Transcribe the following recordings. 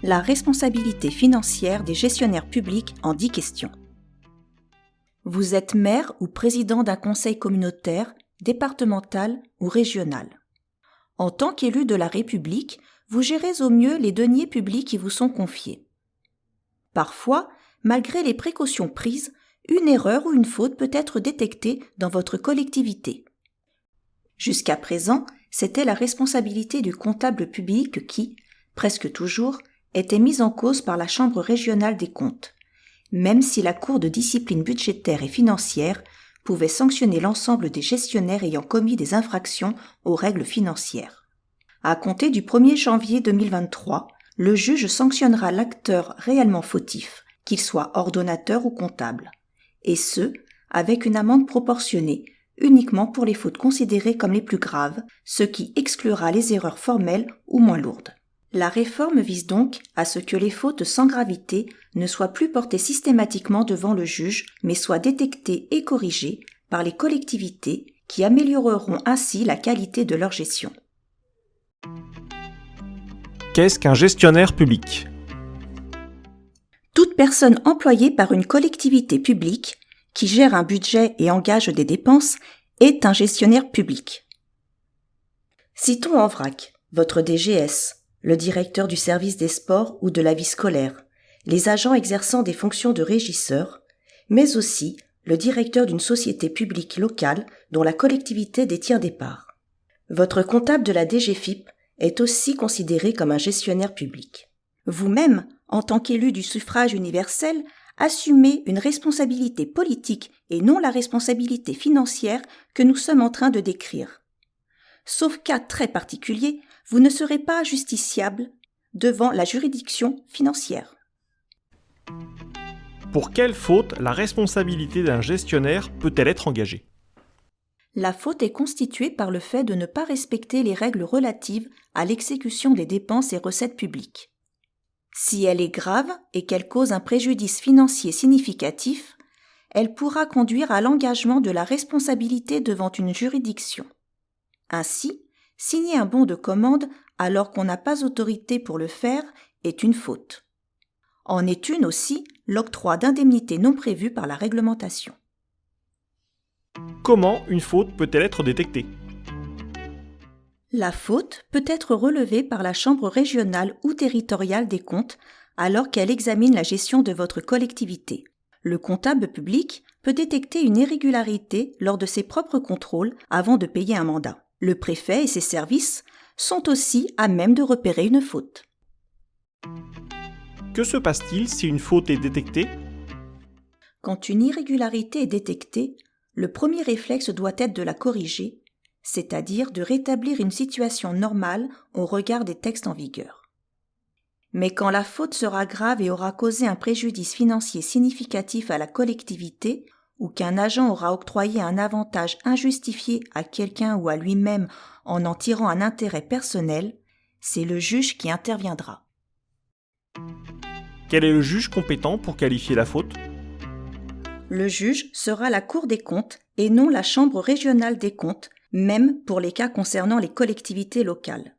La responsabilité financière des gestionnaires publics en 10 questions. Vous êtes maire ou président d'un conseil communautaire, départemental ou régional. En tant qu'élu de la République, vous gérez au mieux les deniers publics qui vous sont confiés. Parfois, malgré les précautions prises, une erreur ou une faute peut être détectée dans votre collectivité. Jusqu'à présent, c'était la responsabilité du comptable public qui, presque toujours, était mise en cause par la Chambre régionale des comptes, même si la Cour de discipline budgétaire et financière pouvait sanctionner l'ensemble des gestionnaires ayant commis des infractions aux règles financières. À compter du 1er janvier 2023, le juge sanctionnera l'acteur réellement fautif, qu'il soit ordonnateur ou comptable, et ce, avec une amende proportionnée, uniquement pour les fautes considérées comme les plus graves, ce qui exclura les erreurs formelles ou moins lourdes. La réforme vise donc à ce que les fautes sans gravité ne soient plus portées systématiquement devant le juge, mais soient détectées et corrigées par les collectivités qui amélioreront ainsi la qualité de leur gestion. Qu'est-ce qu'un gestionnaire public ? Toute personne employée par une collectivité publique qui gère un budget et engage des dépenses est un gestionnaire public. Citons en vrac votre DGS, le directeur du service des sports ou de la vie scolaire, les agents exerçant des fonctions de régisseur, mais aussi le directeur d'une société publique locale dont la collectivité détient des parts. Votre comptable de la DGFiP est aussi considéré comme un gestionnaire public. Vous-même, en tant qu'élu du suffrage universel, assumez une responsabilité politique et non la responsabilité financière que nous sommes en train de décrire. Sauf cas très particulier, vous ne serez pas justiciable devant la juridiction financière. Pour quelle faute la responsabilité d'un gestionnaire peut-elle être engagée ? La faute est constituée par le fait de ne pas respecter les règles relatives à l'exécution des dépenses et recettes publiques. Si elle est grave et qu'elle cause un préjudice financier significatif, elle pourra conduire à l'engagement de la responsabilité devant une juridiction. Ainsi, signer un bon de commande alors qu'on n'a pas autorité pour le faire est une faute. En est une aussi l'octroi d'indemnités non prévues par la réglementation. Comment une faute peut-elle être détectée ? La faute peut être relevée par la Chambre régionale ou territoriale des comptes alors qu'elle examine la gestion de votre collectivité. Le comptable public peut détecter une irrégularité lors de ses propres contrôles avant de payer un mandat. Le préfet et ses services sont aussi à même de repérer une faute. Que se passe-t-il si une faute est détectée ? Quand une irrégularité est détectée, le premier réflexe doit être de la corriger, c'est-à-dire de rétablir une situation normale au regard des textes en vigueur. Mais quand la faute sera grave et aura causé un préjudice financier significatif à la collectivité, ou qu'un agent aura octroyé un avantage injustifié à quelqu'un ou à lui-même en tirant un intérêt personnel, c'est le juge qui interviendra. Quel est le juge compétent pour qualifier la faute ? Le juge sera la Cour des comptes et non la Chambre régionale des comptes, même pour les cas concernant les collectivités locales.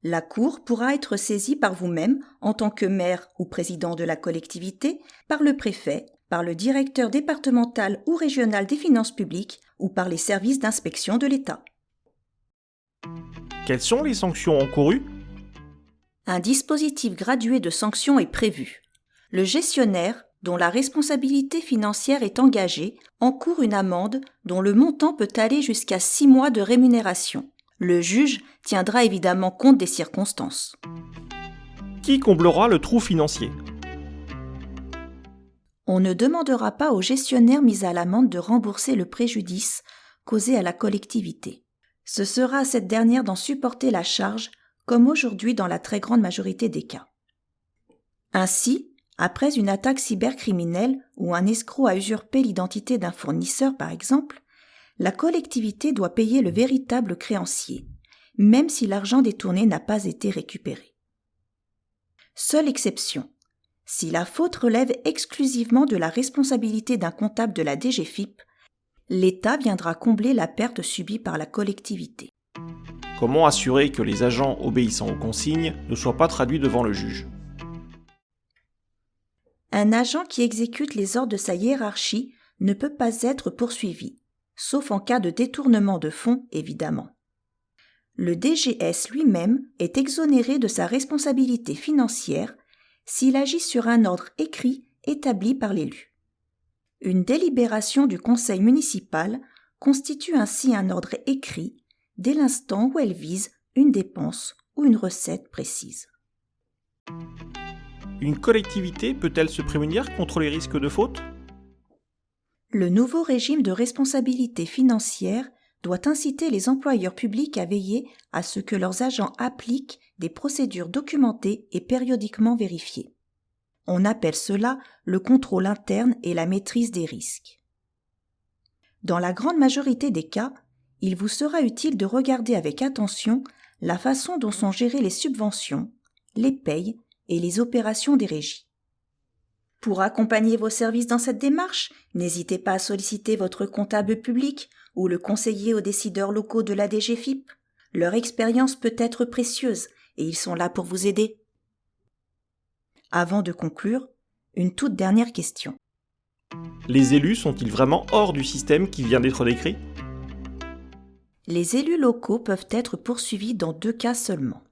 La Cour pourra être saisie par vous-même en tant que maire ou président de la collectivité, par le préfet, par le directeur départemental ou régional des finances publiques ou par les services d'inspection de l'État. Quelles sont les sanctions encourues ? Un dispositif gradué de sanctions est prévu. Le gestionnaire, dont la responsabilité financière est engagée, encourt une amende dont le montant peut aller jusqu'à 6 mois de rémunération. Le juge tiendra évidemment compte des circonstances. Qui comblera le trou financier ? On ne demandera pas au gestionnaire mis à l'amende de rembourser le préjudice causé à la collectivité. Ce sera à cette dernière d'en supporter la charge, comme aujourd'hui dans la très grande majorité des cas. Ainsi, après une attaque cybercriminelle où un escroc a usurpé l'identité d'un fournisseur par exemple, la collectivité doit payer le véritable créancier, même si l'argent détourné n'a pas été récupéré. Seule exception, si la faute relève exclusivement de la responsabilité d'un comptable de la DGFiP, l'État viendra combler la perte subie par la collectivité. Comment assurer que les agents obéissant aux consignes ne soient pas traduits devant le juge ? Un agent qui exécute les ordres de sa hiérarchie ne peut pas être poursuivi, sauf en cas de détournement de fonds, évidemment. Le DGS lui-même est exonéré de sa responsabilité financière s'il agit sur un ordre écrit établi par l'élu. Une délibération du conseil municipal constitue ainsi un ordre écrit dès l'instant où elle vise une dépense ou une recette précise. Une collectivité peut-elle se prémunir contre les risques de faute ? Le nouveau régime de responsabilité financière doit inciter les employeurs publics à veiller à ce que leurs agents appliquent des procédures documentées et périodiquement vérifiées. On appelle cela le contrôle interne et la maîtrise des risques. Dans la grande majorité des cas, il vous sera utile de regarder avec attention la façon dont sont gérées les subventions, les payes et les opérations des régies. Pour accompagner vos services dans cette démarche, n'hésitez pas à solliciter votre comptable public ou le conseiller aux décideurs locaux de la DGFiP. Leur expérience peut être précieuse et ils sont là pour vous aider. Avant de conclure, une toute dernière question. Les élus sont-ils vraiment hors du système qui vient d'être décrit ? Les élus locaux peuvent être poursuivis dans 2 cas seulement.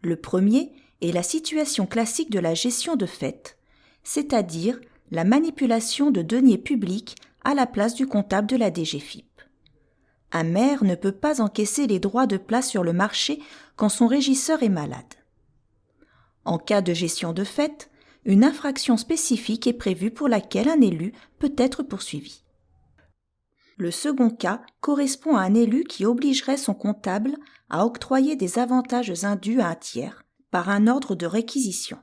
Le premier est la situation classique de la gestion de fait, c'est-à-dire la manipulation de deniers publics à la place du comptable de la DGFiP. Un maire ne peut pas encaisser les droits de place sur le marché quand son régisseur est malade. En cas de gestion de fait, une infraction spécifique est prévue pour laquelle un élu peut être poursuivi. Le second cas correspond à un élu qui obligerait son comptable à octroyer des avantages indus à un tiers par un ordre de réquisition.